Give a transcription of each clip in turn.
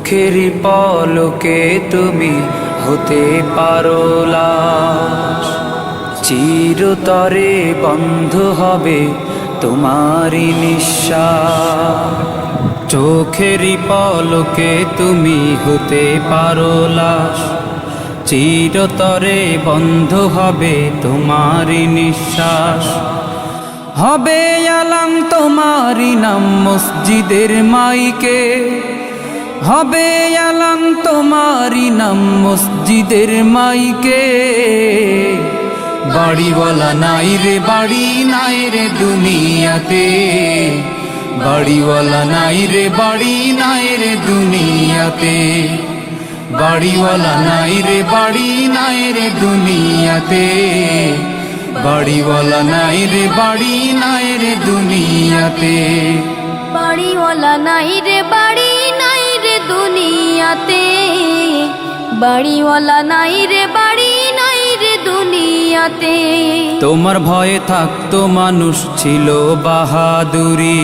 চোখের পলকে তুমি হতে পারো লাশ, চিরতরে বন্ধ হবে তোমারই নিঃশ্বাস। চোখের পলকে তুমি হতে পারো লাশ, চিরতরে বন্ধ হবে তোমারই নিঃশ্বাস। হবে আলাম তোমারই নাম মসজিদের মাইকে, হবে আলাম তোমারই নাম মসজিদের মাইকে। বাড়িওয়ালা নাই রে বাড়ি নাই রে দুনিয়াতে, বাড়িওয়ালা নাই রে বাড়ি নাই রে দুনিয়াতে। বাড়িওয়ালা নাই রে বাড়ি নাই রে দুনিয়াতে, বাড়িওয়ালা নাই রে বাড়ি নাই রে দুনিয়াতে। বাড়িওয়ালা নাই রে বাড়ি নাই রে দুনিয়াতে, বাড়িওয়ালা নাই রে বাড়ি নাই রে দুনিয়াতে। তোমার ভয়ে থাকতো মানুষ ছিল বাহাদুরি,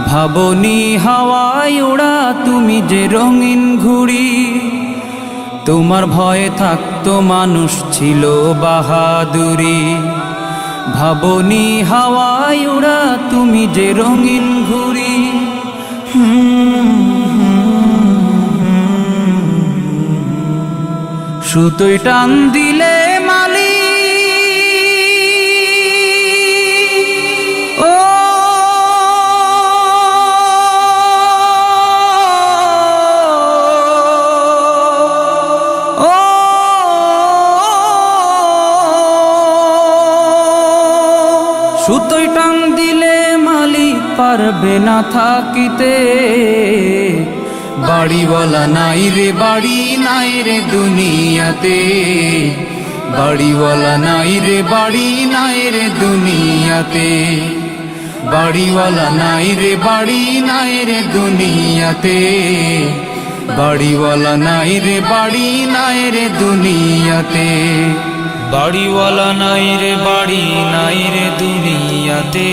ভাবনি হাওয়ায় ওড়া তুমি যে রঙিন ঘুড়ি। তোমার ভয়ে থাকতো মানুষ ছিল বাহাদুরি, ভাবনি হাওয়ায় ওড়া তুমি যে রঙিন ঘুড়ি। সুতোয় টান দিলে মালি ও সুতোয় টান দিলে মালিক পারবে না থাকিতে। বাড়িওয়ালা নাই রে বাড়ি নাই রে দুনিয়াতে, বাড়িওয়ালা নাই রে বাড়ি নাই রে দুনিয়াতে। বাড়িওয়ালা নাই রে বাড়ি নাই রে দুনিয়াতে, বাড়িওয়ালা নাই রে বাড়ি নাই রে দুনিয়াতে। বাড়িওয়ালা নাই রে বাড়ি নাই রে দুনিয়াতে,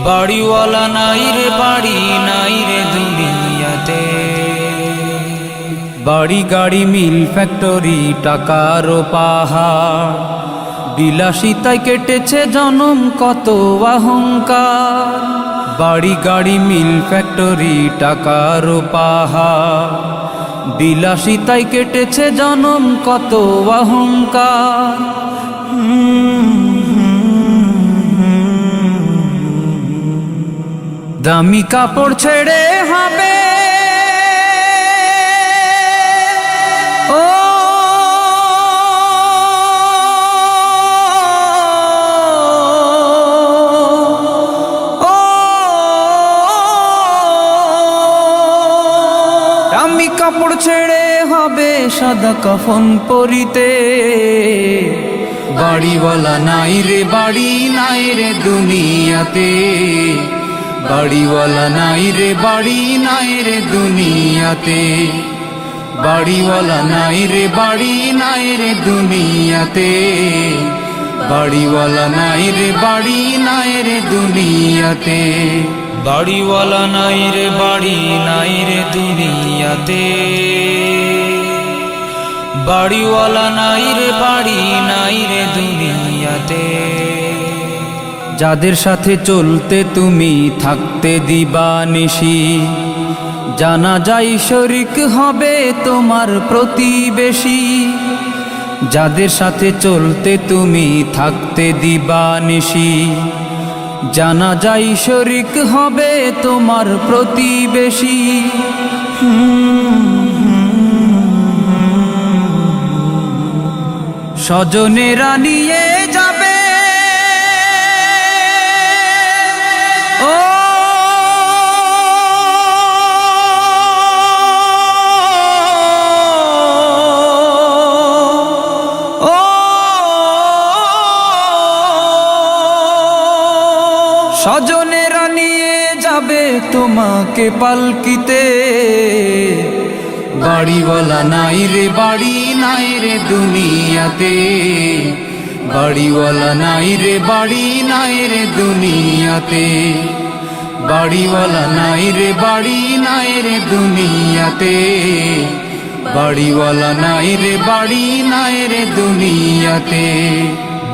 বাড়িওয়ালা নাই রে বাড়ি নাই রে দুনিয়াতে। বাড়ি গাড়ি মিল ফ্যাক্টরি টাকার পাহাড়, বিলাসিতায় কেটেছে জনম কত অহংকার। বাড়ি গাড়ি মিল ফ্যাক্টরি টাকার পাহাড়, বিলাসিতায় কেটেছে জনম কত অহংকার। দামি কাপড় ছেড়ে হবে ও দামি কাপড় ছেড়ে হবে সাদা কাফন পরিতে। বাড়িওয়ালা নাই রে বাড়ি নাই রে দুনিয়াতে, বাড়িওয়ালা নাই রে বাড়ি নাই রে দুনিয়াতে। বাড়িওয়ালা নাই রে বাড়ি নাই রে দুনিয়াতে, বাড়িওয়ালা নাই রে বাড়ি নাই রে দুনিয়াতে। বাড়িওয়ালা নাই রে বাড়ি নাই রে দুনিয়াতে, বাড়িওয়ালা নাই রে বাড়ি নাই রে দুনিয়াতে। যাদের সাথে চলতে তুমি থাকতে দিবানিশি, জানা যায় শরিক হবে তোমার প্রতিবেশী। যাদের সাথে চলতে তুমি থাকতে দিবানিশি, জানা যায় শরিক হবে তোমার প্রতিবেশী। স্বজনেরা নিয়ে যাবে ও স্বজনেরা নিয়ে যাবে তোমাকে পালকিতে। বাড়িওয়ালা নাই রে বাড়ি নাই রে দুনিয়াতে, বাড়িওয়ালা নাই রে বাড়ি নাই রে দুনিয়াতে। বাড়িওয়ালা নাই রে বাড়ি নাই রে দুনিয়াতে বাড়িওয়ালা নাই রে বাড়ি নাই রে দুনিয়াতে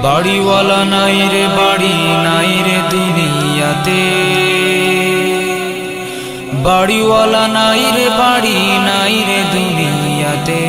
বাড়িওয়ালা নাই রে বাড়ি নাই রে দুনিয়াতে বাড়িওয়ালা নাই রে বাড়ি নাই রে দুনিয়াতে